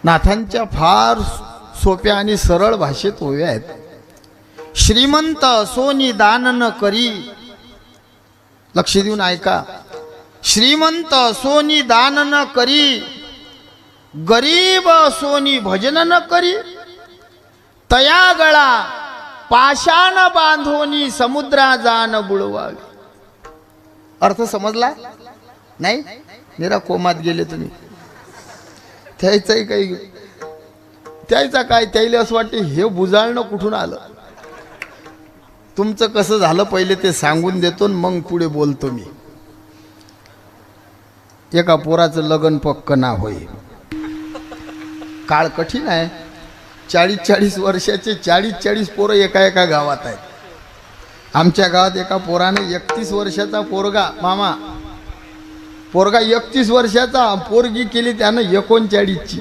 नाथांच्या फार सोप्या आणि सरळ भाषेत ओव्या आहेत. श्रीमंत सोनी दान न करी, लक्ष देऊन ऐका. श्रीमंत सोनी दान न करी, गरीब सोनी भजन न करी, तया गळा पाषाण बांधोनी समुद्रा जान बुडवावी. अर्थ समजला नाही? निरा कोमात गेले तुम्ही. त्याचं काही त्याचा काय त्याला असं वाटते हे बुजाळणं कुठून आलं. तुमचं कसं झालं पहिले ते सांगून देतो मग पुढे बोलतो मी. एका पोराचं लग्न पक्क ना होई. काळ कठीण आहे. 40-40 वर्षाचे 40-40 पोरं एका गावात आहेत. आमच्या गावात एका पोराने 31 वर्षाचा पोरगा, मामा पोरगा 31 वर्षाचा, पोरगी केली त्यानं 39ची,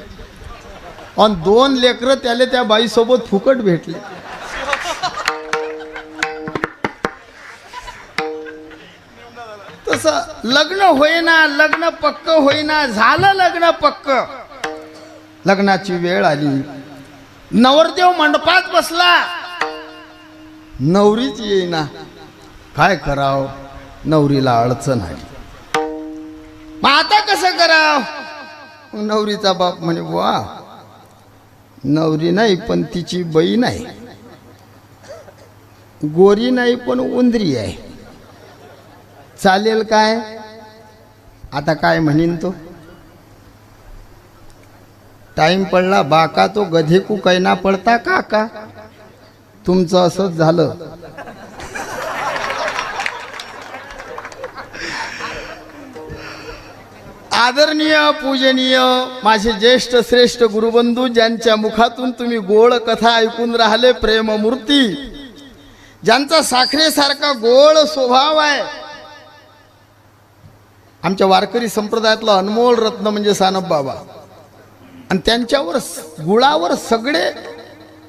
आणि 2 लेकरं त्याला त्या बाईसोबत फुकट भेटले. तसं लग्न होईना, लग्न पक्क होईना. झालं लग्न पक्क. लग्नाची वेळ आली, नवरदेव मंडपात बसला, नवरीच येईना. काय कराव, नवरीला अडचण आली. मग आता कसं कराव? नवरीचा बाप म्हणे वा, नवरी नाही पण तिची बहीण आहे, गोरी नाही पण उंदरी आहे, चालेल काय? आता काय म्हणीन तो? टाइम पडला बाका तो गधे को कैना पडता काका. तुमचं असंच झालं. आदरणीय पूजनीय माझे ज्येष्ठ श्रेष्ठ गुरुबंधू, ज्यांच्या मुखातून तुम्ही गोड कथा ऐकून राहिले, प्रेममूर्ती, ज्यांचा साखरेसारखा गोड स्वभाव आहे, आमच्या वारकरी संप्रदायातलं अनमोल रत्न म्हणजे सानप बाबा. आणि त्यांच्यावर गुळावर सगळे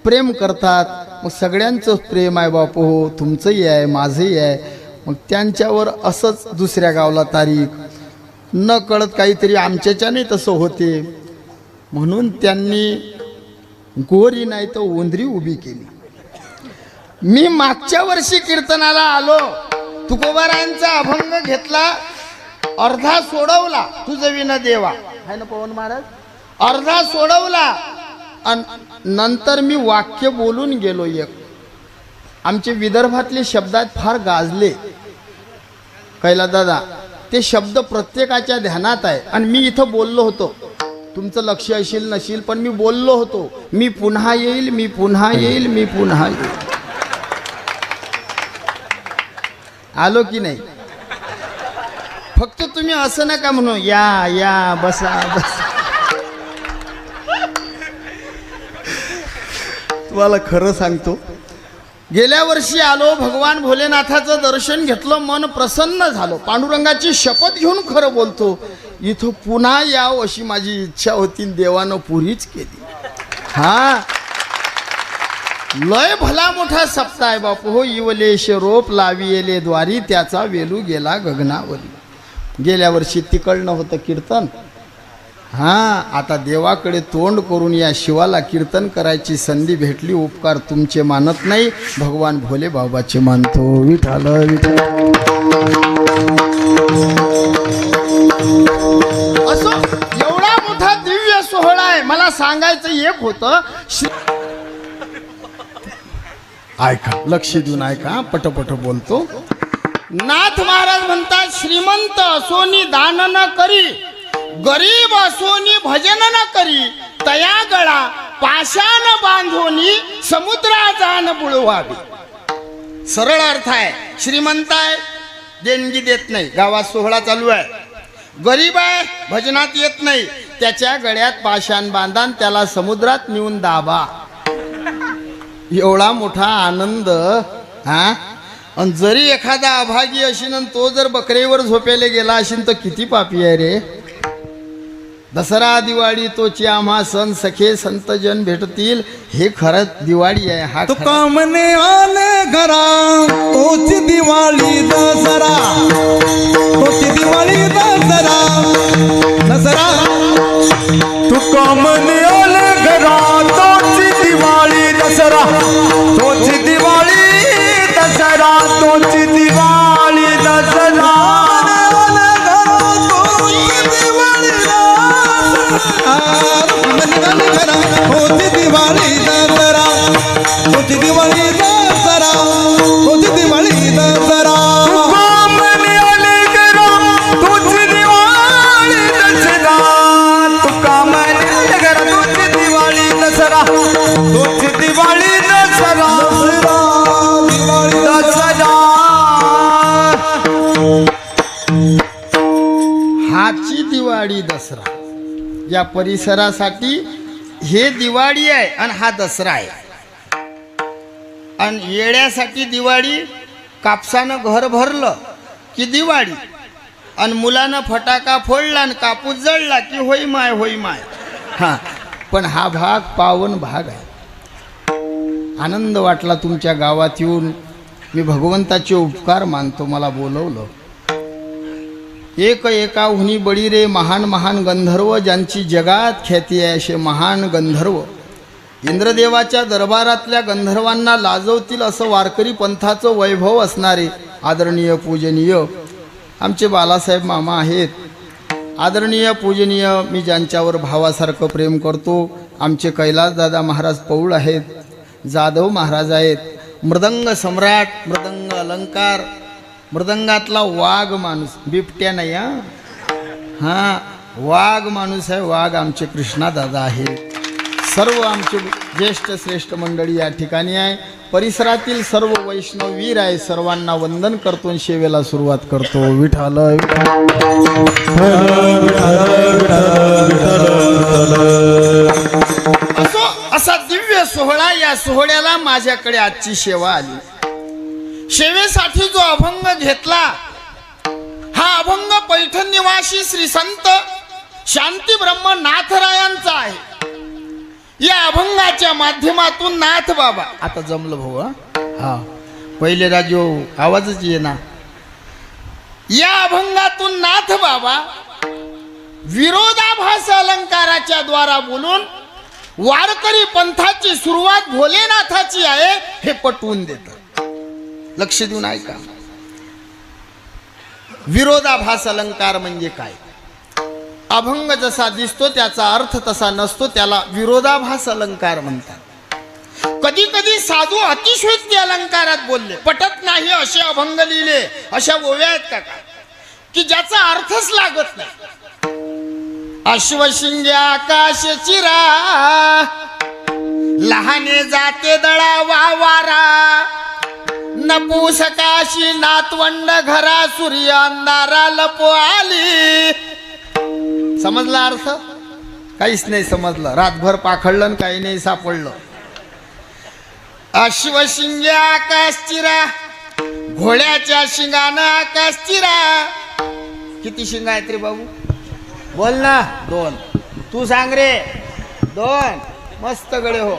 प्रेम करतात. मग सगळ्यांचं प्रेम आहे बापू, हो तुमचंही आहे माझंही आहे. मग त्यांच्यावर असंच दुसऱ्या गावला तारीख न कळत काहीतरी आमच्याच्याने तसं होते, म्हणून त्यांनी गोरी नाही तर उंदरी उभी केली. मी मागच्या वर्षी कीर्तनाला आलो, तुकोबारायांचा अभंग घेतला, अर्धा सोडवला, तुझं विना देवा आहे ना पवन महाराज, अर्धा सोडवला आणि नंतर मी वाक्य बोलून गेलो. एक आमचे विदर्भातले शब्दात फार गाजले कैला दादा, ते शब्द प्रत्येकाच्या ध्यानात आहे. आणि मी इथं बोललो होतो, तुमचं लक्ष असेल नशील पण मी बोललो होतो, मी पुन्हा येईल, मी पुन्हा येईल, मी पुन्हा येईल. आलो की नाही? फक्त तुम्ही असं नका म्हणू या या बसा बसा. तुम्हाला खरं सांगतो, गेल्या वर्षी आलो, भगवान भोलेनाथाचं दर्शन घेतलं, मन प्रसन्न झालं, पांडुरंगाची शपथ घेऊन खरं बोलतो, इथं पुन्हा यावं अशी माझी इच्छा होती, देवानं पुरीच केली. हा लय भला मोठा सप्ताह आहे बापू हो. इवलेश रोप लाविले द्वारी, त्याचा वेलू गेला गगनावरी. गेल्या वर्षी तिकडनं होतं कीर्तन. हां, आता देवाकडे तोंड करून या शिवाला कीर्तन करायची संधी भेटली. उपकार तुमचे मानत नाही, भगवान भोले बाबाचे मानतो. विठाल विठाल. असो एवढा मोठा दिव्य सोहळा आहे. मला सांगायचं एक होतं, ऐका, लक्ष देऊन ऐका, पटपट बोलतो. नाथ महाराज म्हणतात, श्रीमंत सोनी दान न करी, गरीब असोनी भजन न करी, तया गळा पाषाण बांधोनी समुद्रा जान बुडवावी. सरळ अर्थ आहे. श्रीमंत आहे, देणगी देत नाही, गावात सोहळा चालू आहे. गरीब आहे, भजनात येत नाही, त्याच्या गळ्यात पाषाण बांधा, त्याला समुद्रात नेऊन दाबा. एवढा मोठा आनंद. हा, आणि जरी एखादा अभागी असेल आणि तो जर बकरीवर झोपेले गेला असेल तर किती पापी आहे रे. दसरा दिवाळी तोची आम्हा सण, सखे संत जन भेटतील, हे खरंच दिवाळी आहे. हा तुका मने आले घरा, तोची दिवाळी दसरा, तोची दिवाळी दसरा, दसरा तुका मने रुक्म निघाली घरा होती दिवाळी दसरा होती दिवाळी दसरा होती दिवाळी दसरा हाची दिवाळी दसरा या परिसरासाठी हे दिवाळी आहे आणि हा दसरा आहे. आणि येड्यासाठी दिवाळी, कापसानं घर भरलं की दिवाळी, आणि मुलानं फटाका फोडला आणि कापूस जळला की होई माय होई माय. हा, पण हा भाग पावन भाग आहे. आनंद वाटला तुमच्या गावात येऊन. मी भगवंताचे उपकार मानतो, मला बोलवलं. एक एकाहुनी बळी रे महान महान गंधर्व, ज्यांची जगात ख्याती आहे असे महान गंधर्व. इंद्रदेवाच्या दरबारातल्या गंधर्वांना लाजवतील असं वारकरी पंथाचं वैभव असणारे आदरणीय पूजनीय आमचे बालासाहेब मामा आहेत. आदरणीय पूजनीय, मी ज्यांच्यावर भावासारखं प्रेम करतो, आमचे कैलासदादा महाराज पौळ आहेत, जाधव महाराज आहेत. मृदंग सम्राट, मृदंग अलंकार, मृदंगातला वाघ माणूस, बिबट्या नाही हां, वाघ माणूस आहे, वाघ आमचे कृष्णादादा आहेत. सर्व आमचे ज्येष्ठ श्रेष्ठ मंडळी या ठिकाणी आहे. परिसरातील सर्व वैष्णव वीर आहे. सर्वांना वंदन करतो आणि सेवेला सुरुवात करतो. विठाल असो असा दिव्य सोहळा. या सोहळ्याला माझ्याकडे आजची सेवा आली. सेवेसाठी जो अभंग घेतला, हा अभंग पैठण निवासी श्री संत शांती ब्रह्म नाथरायांचा आहे. या अभंगाच्या माध्यमातून नाथ बाबा, आता जमलं भाऊ, हा पहिले राजो आवाजच ये ना. या अभंगातून नाथ बाबा विरोधाभास अलंकाराच्या द्वारा बोलून वारकरी पंथाची सुरुवात भोलेनाथाची आहे हे पटवून देतात. लक्ष देऊन ऐका. विरोधाभास अलंकार म्हणजे काय? अभंग जसा दिसतो त्याचा अर्थ तसा नसतो, त्याला विरोधाभास अलंकार म्हणतात. कधी कधी साधू अतिशयोक्ती अलंकारात बोलले, पटत नाही असे अभंग लिहिले, अशा ओव्या आहेत का की ज्याचा अर्थच लागत नाही. अश्वशिंगे आकाश चिरा, लहाने जाते दळा वारा, नपुसकाशी नातवंड घरा, सूर्य अंधारा लपो आली. समजला अर्थ? काहीच नाही समजलं. रातभर पाखडलं, काही नाही सापडलं. अश्वशिंगे आकाश चिरा, घोड्याच्या शिंगानं आकाश चिरा. किती शिंग आहेत रे बाबू? बोल ना. 2. तू सांग रे. 2. मस्त गडे हो.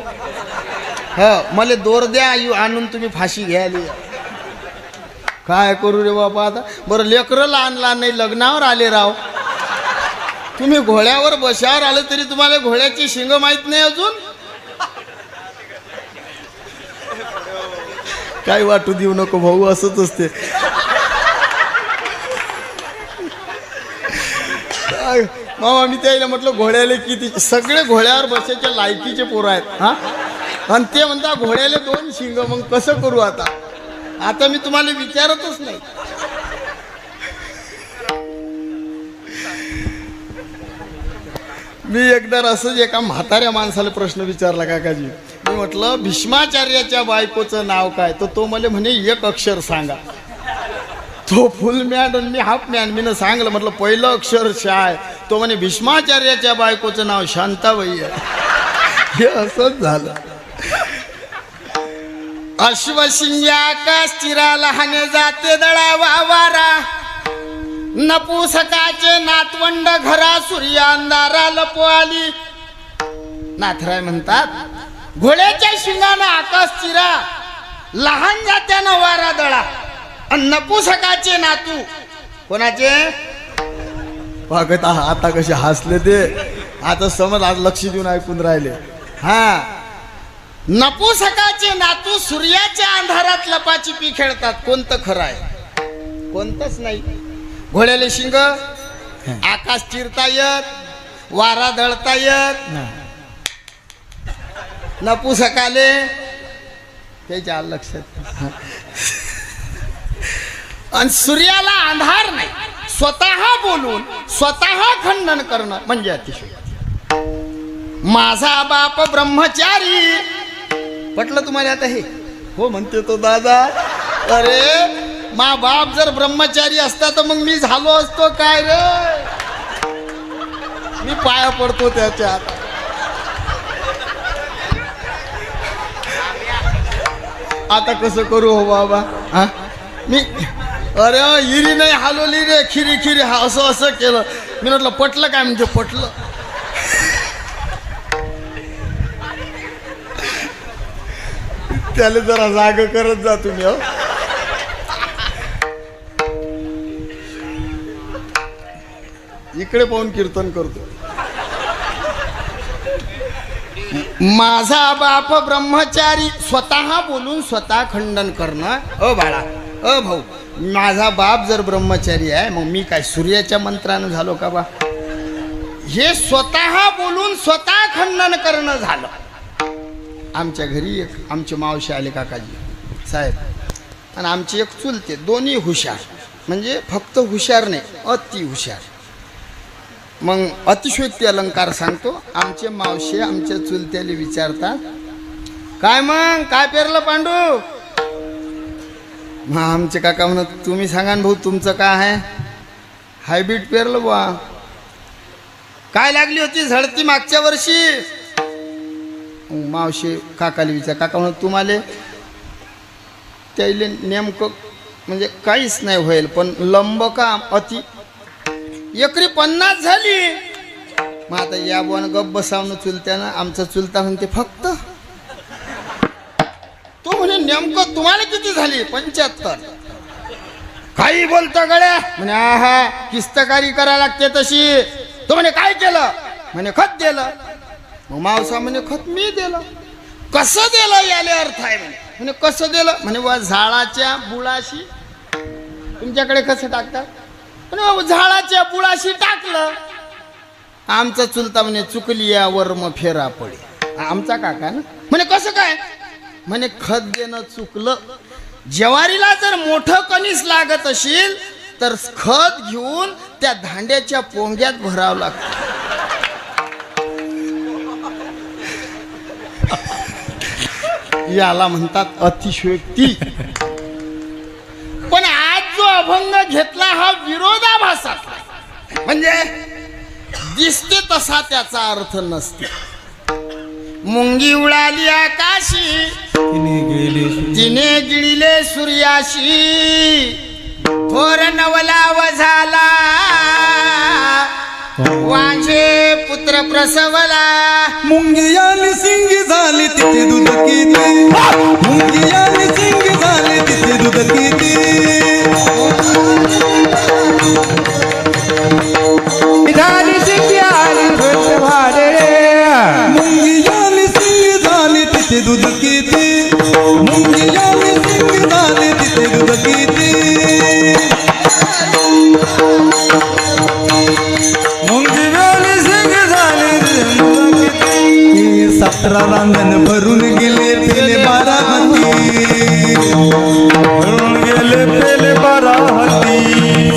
हो, मला दोर द्या आणून, तुम्ही फाशी घ्यायला. काय करू रे बाबा आता? बरं, लेकरं लहान लहान नाही, लग्नावर आले राव. तुम्ही घोड्यावर बशावर आले तरी तुम्हाला घोड्याची शिंग माहित नाही अजून. काय वाटू देऊ नको भाऊ, असंच असते. मामा मी त्याला म्हटलं घोड्याला किती, सगळे घोड्यावर बसायच्या लायकीचे पोरं आहेत हा, आणि ते म्हणता घोड्याला 2 शिंग. मग कसं करू आता? आता मी तुम्हाला विचारतच नाही. मी एकदा असंच एका म्हाताऱ्या माणसाला प्रश्न विचारला, काकाजी मी म्हटलं भीष्माचार्याच्या बायकोचं नाव काय? तो मला म्हणे 1 अक्षर सांगा. तो फुल मॅन आणि मी हाफ मॅन. मी सांगलं, म्हटलं पहिलं अक्षर शाय. तो म्हणे भीष्माचार्याच्या बायकोचं नाव शांताबाई आहे. हे असंच झालं. अश्वशिंगे आकाश चिरा, लहाने जाते दळा वारा, नपुसकाचे नातवंड घरा, सूर्य अंधारा लपो आली. नाथराय म्हणतात घोड्याच्या शिंगानं आकाश चिरा, लहान जात्यानं वारा दळा, आणि नपुसकाचे नातू कोणाचे? बघत आता कसे हसले ते. आता समज, आज लक्ष देऊन ऐकून राहिले. हा, नपुसकाचे नातू सूर्याच्या अंधारात लपाछपी खेळतात. कोणतं खरं आहे? कोणतंच नाही. घोड्याले शिंग, आकाश चिरता येत, वारा दळता येत नपुसकाले त्याच्या लक्षात. आणि सूर्याला अंधार नाही, स्वतः बोलून स्वतः खंडन करणं म्हणजे अतिशय. माझा बाप ब्रह्मचारी. पटलं तुम्हाला आता हे? हो म्हणते तो दादा. अरे मा बाप जर ब्रह्मचारी असता तर मग मी झालो असतो काय रे. मी पाया पडतो त्याच्यात. आता कसं करू हो बाबा. हा मी अरे इरी नाही हलवली रे, खिरी खिरी हा असं असं केलं. मी म्हटलं पटलं काय म्हणजे पटलं. त्याला जरा जाग करत जा तुम्ही. हो इकडे पाहून कीर्तन करतो. माझा बाप ब्रह्मचारी. स्वतः बोलून स्वतः खंडन करणं. अ बाळा अ भाऊ, माझा बाप जर ब्रह्मचारी आहे मग मी काय सूर्याच्या मंत्रानं झालो का बा. हे स्वतः बोलून स्वतः खंडन करणं झालं. आमच्या घरी एक आमचे मावशी आले काकाजी साहेब आणि आमची एक चुलते. दोन्ही हुशार, म्हणजे फक्त हुशार नाही अति हुशार. मग अतिशयोक्ती अलंकार सांगतो. आमचे मावशी आमच्या चुलत्याला विचारतात काय मग काय पेरलं पांडू. मग आमचे काका म्हणत तुम्ही सांगा ना भाऊ तुमचं काय आहे. हायब्रिड पेरलं बा. काय लागली होती झडती मागच्या वर्षी. मावशी काकाला विचार. काका म्हणत तुम्हाला त्याला नेमकं म्हणजे काहीच नाही होईल पण लंब का अति एकरी 50 झाली. मग आता या बोन गप बसावणं चुलत्यानं. आमचा चुलता म्हणते फक्त. तो म्हणे नेमकं तुम्हाला किती झाली. 75. काही बोलतो गड्या म्हणे आहा किस्तकारी करायला लागते तशी. तो म्हणे काय केलं म्हणे खत दिलं. मग मावसा म्हणे खत मी दिलं. कसं दिलं याले अर्थ आहे म्हणे. कसं दिलं म्हणे वा झाडाच्या बुळाशी. तुमच्याकडे कसं टाकतात म्हणे झाडाच्या बुळाशी टाकलं. आमचा चुलता म्हणे चुकली या वर्म फेरा पडे. आमचा काका ना म्हणे कसं काय म्हणे खत देणं चुकलं. ज्वारीला जर मोठं कणीस लागत असेल तर खत घेऊन त्या धांड्याच्या पोंग्यात भरावं लागतं. याला म्हणतात अतिशयोक्ती. पण आज जो अभंग घेतला हा विरोधाभासाचा म्हणजे दिसते तसा त्याचा अर्थ नसते. मुंगी उडाली आकाशी तिने गिळिले सूर्याशी. थोर नवला वझाला वांझे पुत्र प्रसवला. मुंगी आणि सिंगी झाली तिथे दूध किती. मुंगी आणि सिंगी झाली तिथे दूध किती. झाली सिंगी आली भक्त भाडे. मुंगी आणि सिंगी झाली तिथे दूध किती. मुंगी आणि सिंगी झाली तिथे दूध किती. मुंगी झाली सिंगी झाली दूध किती. 17 रांगण भरून गेले पेले 12 हाती. भरून गेले पेले 12 हाती.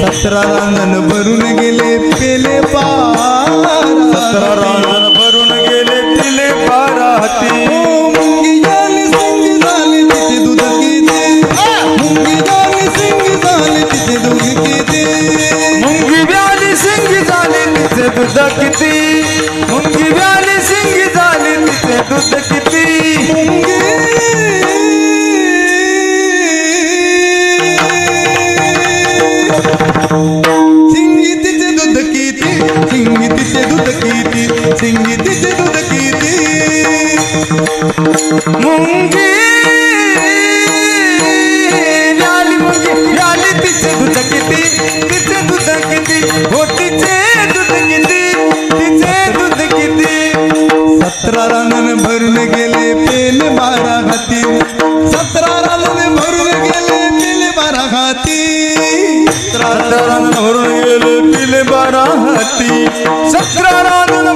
17 रांगण भरून गेले पेले 12. 17 रांगण भरून गेले पेले 12 हाती. मुंगी आणि सिंगी झाली तिथे दूध किती. मुंगी आणि सिंगी झाली तिथे दूध किती. मुंगी व्याली सिंगी झाली तिचे दूध किती. मुंगी व्याली सिंगी झाली तिचे दूध किती. सिंगी तिचे दूध किती. सिंगी तिचे दूध किती. सिंगी तिचे दूध किती. मुंगी व्याली मुंगी व्याली तिचे दूध किती. तिचे दूध किती. हो तिचे दूध किती. तिचे दूध किती. 17 रांगण भरून गेले पेले 12 हाती. 17 रांगण भरून गेले पेले 12 हाती. 17 रांगण भरून गेले पेले 12 हाती. 17 रांगण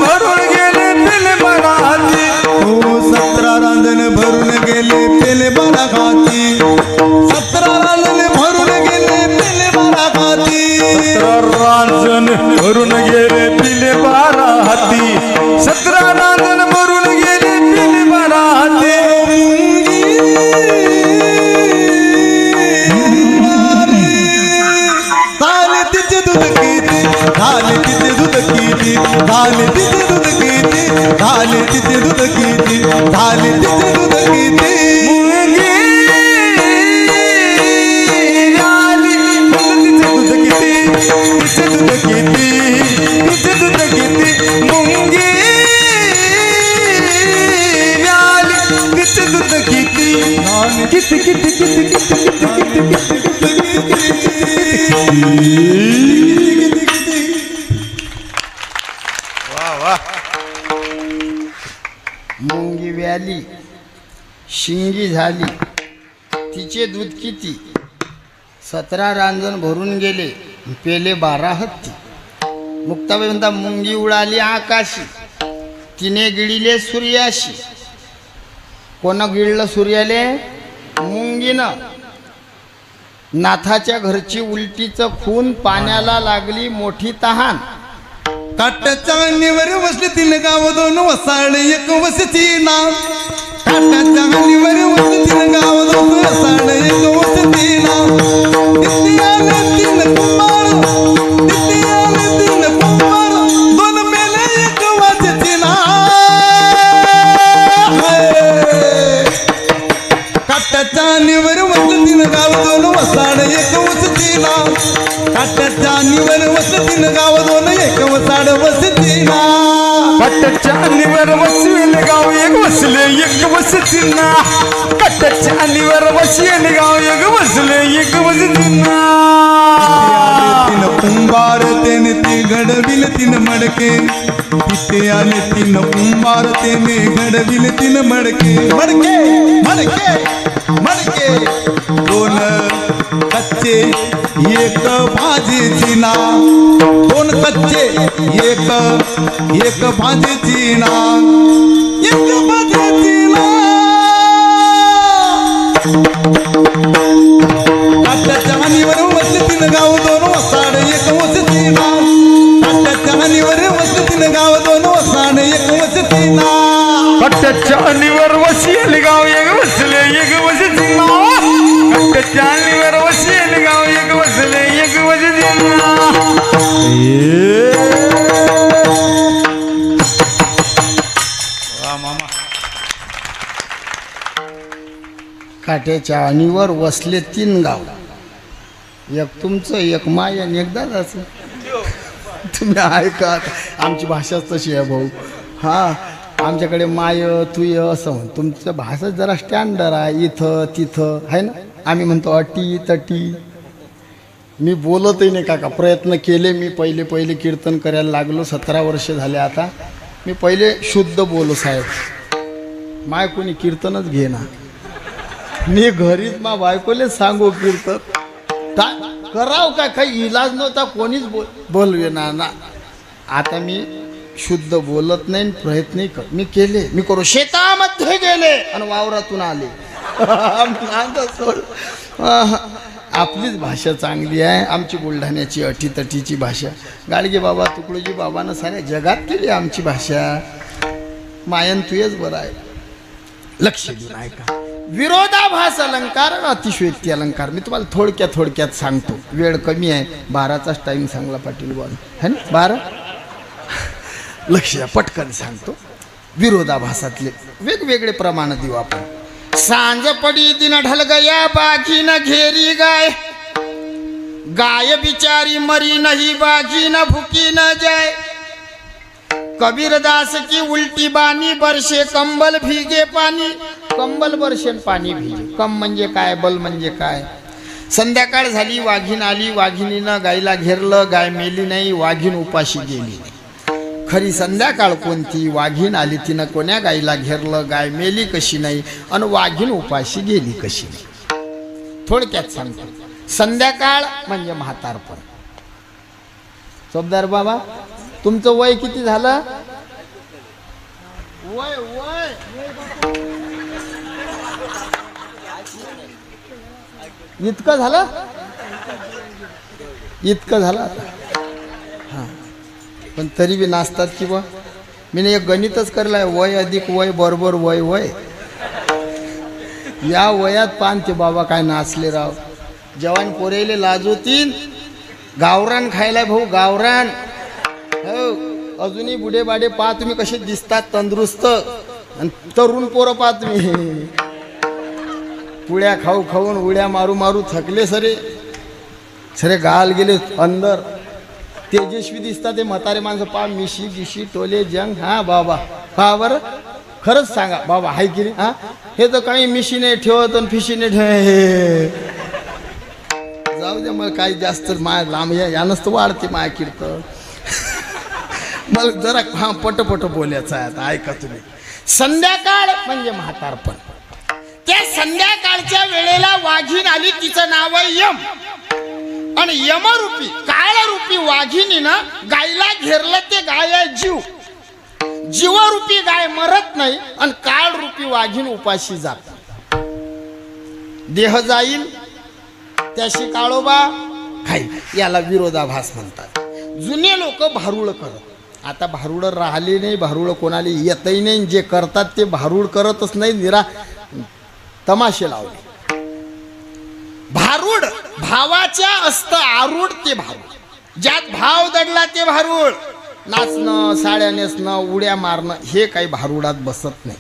तिकी तिकी मुंगी व्याली शिंगी झाली तिचे दूध किती 17 रांजण भरून गेले पेले 12 हत्ती मुक्ताबाई म्हणता मुंगी उडाली आकाशी तिने गिळले सूर्याशी कोण गिळलं सूर्याले मुंगीनं नाथाच्या घरची उलटीचं खून पाण्याला लागली मोठी तहान काट्याच्या गाणीवर बसले 3 गाव 2 वसाड 1 वसती नाव काट्याच्या गाणीवर बसले 3 गाव 2 वसाड 1 वसती नाव तिथे आले 3 कुंभार तिथे आले 3 कुंभार 2 मेले 1 वसती नाव काट्याच्या गाणीवर बसले 3 गाव 2 वसाड 1 वसती नाव काट्याच्या गाणीवर बसले 3 गाव 2 1 वसाड वसती नाव कट्ट्याच्या आणीवर वसलेले गाव एक वसले एक वसतीना कट्ट्याच्या आणीवर वसलेले गाव एक वसले एक वसतीना 3 कुंभार तेने ते घडविल 3 मडके तिथे आले 3 कुंभार तेने घडविल 3 मडके मडके मडके मडके 2 कच्चे 1 भाजीची नाव 2 कच्चे 1 भाजीची नाव 1 भाजीची नाव काट्याच्या हानीवर वसले 3 गाव 2 वसाड 1 वसती नाव काट्याच्या हानीवर वसले 3 गाव 2 वसाड 1 वसती नाव कट्ट्याच्या आणीवर वसलेले गाव एक वसले एक वसतीना कट्ट्याच्या आणीवर वसलेले गाव एक वसले एक वसतीना काट्याच्या आणीवर वसले 3 गाव एक तुमचं एक माय आणि एक दादाचं तुम्ही ऐका आमची भाषाच तशी आहे भाऊ हां आमच्याकडे माय तुय असं म्हण तुमचं भाषा जरा स्टँडर्ड आहे इथं तिथं आहे ना आम्ही म्हणतो अटी तटी मी बोलतही नाही काका प्रयत्न केले मी पहिले कीर्तन करायला लागलो 17 वर्ष झाले आता मी पहिले शुद्ध बोलो साहेब माय कोणी कीर्तनच घेना मी घरीच मा बायकोले सांगू कीर्तन कराव काय काही इलाज नव्हता कोणीच बोलवे ना आता मी शुद्ध बोलत नाही प्रयत्नही कर मी केले मी करू शेतामध्ये गेले आणि वावरातून आले आपलीच भाषा चांगली आहे आमची बुलढाण्याची अटीतटीची भाषा गाडगे बाबा तुकडोजी बाबानं साऱ्या जगात केली आमची भाषा मायन तुयच बरं आहे लक्ष देऊन ऐका विरोधाभास अलंकार अतिशयोक्ती अलंकार मी तुम्हाला थोडक्यात सांगतो वेळ कमी आहे 12चाच टाइम सांगला पाटील बॉल है ना 12 लक्ष द्या पटकन सांगतो विरोधाभासातले वेगवेगळे प्रमाण देऊ आपण सांज पडी दिन ढल गया बाघी न घेरी गाय गाय बिचारी मरी नहीं बाघी न भूकी न जाए कबीरदास की उल्टी बानी बरसे कंबल भीगे पाणी कंबल बरसे पाणी भीगे कम म्हणजे काय बल म्हणजे काय संध्याकाळ झाली वाघीण आली वाघिणीनं गायला घेरलं गाय मेली नाही वाघीण उपाशी गेली खरी संध्याकाळ कोणती वाघीण आली तिनं कोण्या गायला घेरलं गाय मेली कशी नाही आणि वाघीण उपाशी गेली कशी नाही थोडक्यात सांगतो संध्याकाळ म्हणजे म्हातारपण चोपदार बाबा तुमचं वय किती झालं वय वय इतकं झालं हां पण तरी बी नाचतात किंवा मी एक गणितच करलाय वय अधिक वय बरोबर वय वय या वयात पान ते बाबा काय नाचले राव जवान पोरेले लाजवतील गावरान खायला भाऊ गावरान हो अजूनही बुढे बाडे पहा तुम्ही कसे दिसतात तंदुरुस्त आणि तरुण पोरं पहा तुम्ही पुड्या खाऊ खाऊन उड्या मारू मारू थकले सरे गाल गेले अंदर तेजस्वी दिसतात ते म्हातारे माणसं पहा मिशी गिशी टोले जंग हा बाबा पहा बरं खरंच सांगा बाबा हाय की नाही? हा हे तर काही मिशीने ठेवत आणि फिशीने ठेव जाऊ द्या मला काही जास्त माय लांब यानंच तर वाढते माय किडत मला जरा हा पटपट बोलायचं आहे आता ऐका तुम्ही. संध्याकाळ म्हणजे म्हातारपण. त्या संध्याकाळच्या वेळेला वाघीण आली, तिचं नाव आहे यम. आणि यमरूपी काळरूपी वाघिणीनं गायला घेरलं. ते गाय आहे जीव. जीवरूपी गाय मरत नाही आणि काळरूपी वाघीण उपाशी जात. देह जाईल त्याशी काळोबा खाईल. याला विरोधाभास म्हणतात. जुने लोक भारुळ करत. आता भारुड राहिले नाही, भारुळ कोणाला येतही नाही. जे करतात ते भारुड करतच नाही, निरा तमाशे लावले. भारूड भावाच्या असतं आरूढ ते भारूड. ज्यात भाव दडला ते भारूड. नाचणं, साड्या नेसणं, उड्या मारणं हे काही भारुडात बसत नाही.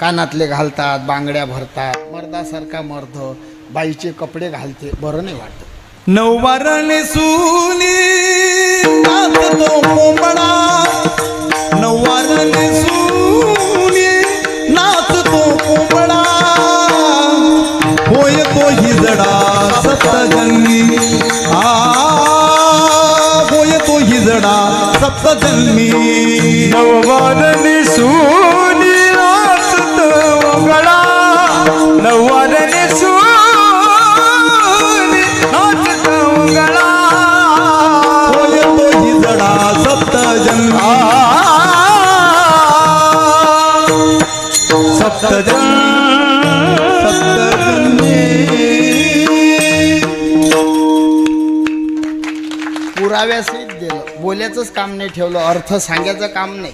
कानातले घालतात, बांगड्या भरतात, मर्दासारखा मर्द बाईचे कपडे घालते, बरं नाही वाटत. नऊवारने सुनी नाचतो कोंबडा, नऊवारने सुनी नाचतो कोंबडा, होय तो हिजडा सप्तजन्मी. होय तो हिजडा सप्तजन्मी. नऊवारने सुनी नाचतो कोंबडा, नऊवारने सुनी नाचतो कोंबडा, होय तो हिजडा सप्तजन्मी. सप्तजन्मी. पुराव्यासहित दिलं, बोलायचंच काम नाही ठेवलं, अर्थ सांगायचं काम नाही.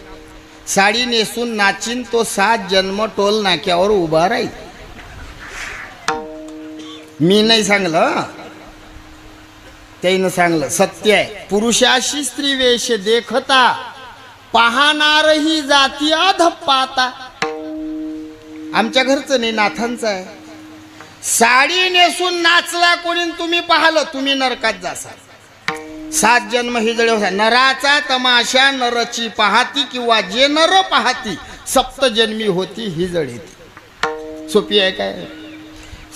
साडी नेसून नाचीन तो 7 जन्म टोल नाक्यावर उभा राहील. मी नाही सांगलं, त्याईनं सांगलं. सत्य आहे. पुरुषाशी स्त्री वेश देखता, पाहणारही जाती अधप्पाता. आमच्या घरचं नाही, नाथांचं आहे. साडी नेसून नाचला कोणी तुम्ही पाहिलं, तुम्ही नरकात जासाल. 7 जन्म हिजडे होता. नराचा तमाशा नरची पाहती, किंवा जे नर पाहती सप्तजन्मी होती हिजडे. सोपी आहे काय?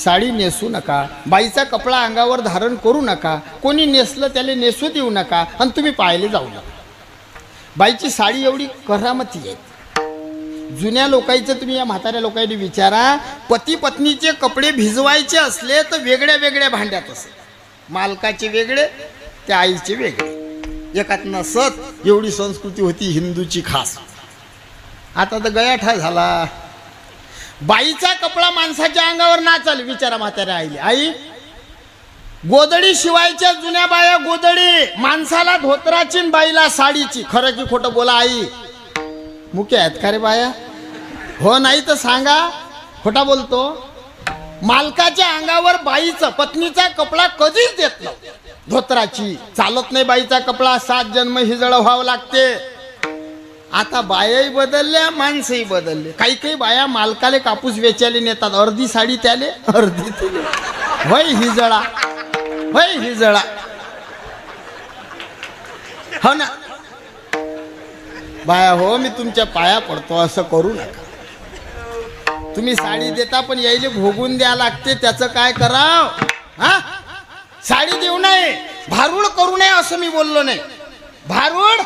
साडी नेसू नका, बाईचा कपडा अंगावर धारण करू नका, कोणी नेसलं त्याला नेसू देऊ नका, आणि तुम्ही पाहायला जाऊ नका. बाईची साडी एवढी करामती आहे. जुन्या लोकांचं तुम्ही या म्हाताऱ्या लोकांनी विचारा, पती पत्नीचे कपडे भिजवायचे असले तर वेगळ्या वेगळ्या भांड्यात असे. मालकाचे वेगळे, त्या आईचे वेगळे, एकात नसत. एवढी संस्कृती होती हिंदूची खास. आता तर गयाठा झाला. बाईचा कपडा माणसाच्या अंगावर नाचाल. विचारा म्हाताऱ्या आईले, आई गोदडी शिवायच्या जुन्या बाया गोदडी, माणसाला धोत्राची बाईला साडीची. खरं की खोटं बोला आई? मुके आहेत का रे बाया? हो नाही तर सांगा, खोटा बोलतो. मालकाच्या अंगावर बाईचा पत्नीचा कपडा कधीच देत नाही. धोत्राची चालत नाही बाईचा कपडा. 7 जन्म हिजड व्हावं लागते. आता बायाही बदलल्या, माणसंही बदलले. काही काही बाया मालकाले कापूस वेचायला नेतात, अर्धी साडी त्याले अर्धी तुले. होय हिजळा, होय हिजळा. हो ना बाया, हो मी तुमच्या पाया पडतो, असं करू नका. तुम्ही साडी देता पण यायले भोगून द्या लागते. त्याचं काय कराव? हा, साडी देऊ नये, भारूड करू नये असं मी बोललो नाही. भारूड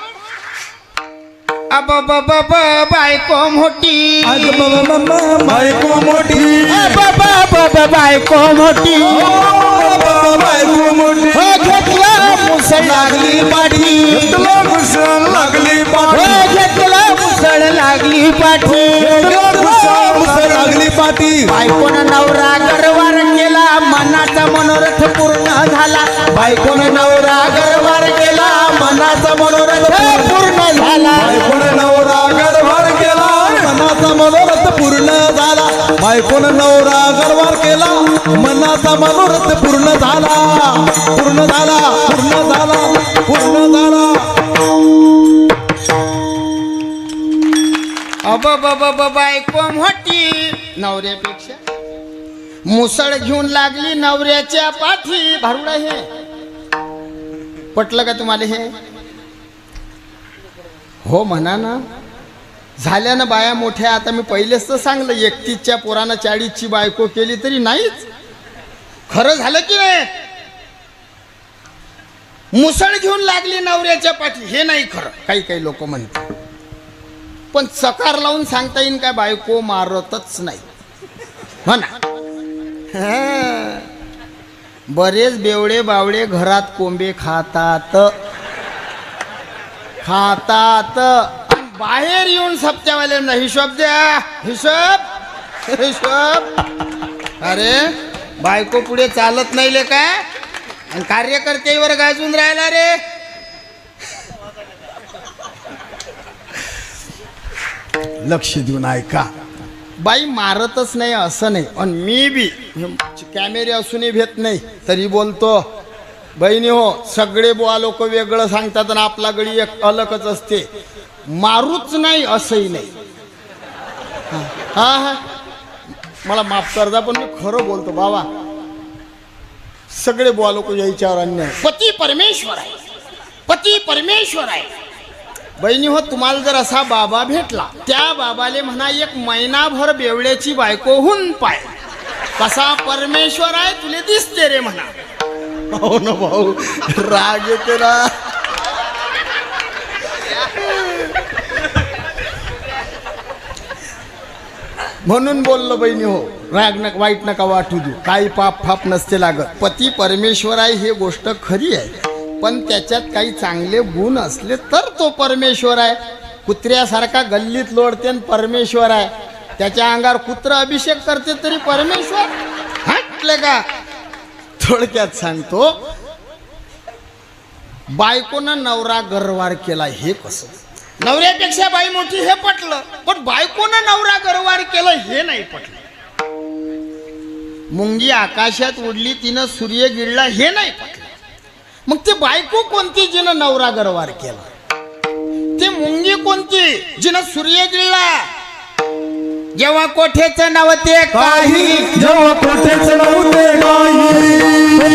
बायको मोठी, बायको मोठी, बायको मोठी, बायको मोठी. घेतला मुसळ लागली पाठी, घेतला मुसळ लागली पाठी, घेतला मुसळ लागली पाठी, मुसळ लागली पाठी. बायकोनं नवरा गरवार केला, मनाचा मनोरथ पूर्ण झाला. बायकोनं नवरा गरवार केला, मनाचा मनोरथ पूर्ण झाला. बायकोनं नवरा गरवार केला, मनाचा मनोरथ पूर्ण झाला. बायकोनं नवरा गरवार केला, मनाचा मनोरथ पूर्ण झाला. पूर्ण झाला, पूर्ण झाला, पूर्ण झाला. बायको मोठी नवऱ्यापेक्षा, मुसळ घेऊन लागली नवऱ्याच्या पाठी. भारुडा हे पटलं का तुम्हाला? हे हो म्हणा ना. झाल्यानं बाया मोठ्या. आता मी पहिलेच तर सांगलं 31च्या पोरानं 40ची बायको केली तरी नाहीच. खरं झालं की नाही? मुसळ घेऊन लागली नवऱ्याच्या पाठी, हे नाही खरं. काही काही लोक म्हणतात, पण चकार लावून सांगता येईल काय बायको मारतच नाही म्हणा. बरेच बेवडे बावडे घरात कोंबे खातात आणि बाहेर येऊन सप्त्यावाल्यांना हिशोब द्या, हिशोब. अरे बायको पुढे चालत नाही ले काय, आणि कार्यकर्त्यावर गाजून राहिला रे. लक्ष देऊन ऐका. बाई मारतच नाही असं नाही, आणि मी बी कॅमेरे असूनही भेट नाही तरी बोलतो. बहिणी हो, सगळे बुवा लोक वेगळं सांगतात आणि आपला गडी एक अलगच असते. मारूच नाही असंही नाही. हा मला माफ करता, पण मी खरं बोलतो बाबा. सगळे बुवा लोक याच्यावर अन्याय. पती परमेश्वर आहे, पती परमेश्वर आहे. बहिणी हो, तुम्हाला जर असा बाबा भेटला, त्या बाबाले म्हणा एक महिनाभर बेवड्याची बायको होऊन पाय, कसा परमेश्वर आहे तुले दिसते रे म्हणा. हो ना भाऊ, राग येते ना. म्हणून बोललो बहिणी हो, राग नका, वाईट नका वाटू देऊ. काही पाप फाप नसते लागत. पती परमेश्वर आहे हे गोष्ट खरी आहे, पण त्याच्यात काही चांगले गुण असले तर तो परमेश्वर आहे. कुत्र्यासारखा गल्लीत लोडते आणि परमेश्वर आहे. त्याच्या अंगावर कुत्रा अभिषेक करते तरी परमेश्वर हटले का. थोडक्यात सांगतो, बायकोनं नवरा गरवार केला हे कसं. नवऱ्यापेक्षा बाई मोठी हे पटलं, पण बायकोनं नवरा गरवार केलं हे नाही पटलं. मुंगी आकाशात उडली तिनं सूर्य गिळला हे नाही पटलं. मग ते बायको कोणती जिनं नवरा गरवार केला, ते मुंगी कोणती जिनं सूर्य गिळला. जेव्हा कोठेच नव्हते काही, जेव्हा कोठेच नव्हते काही,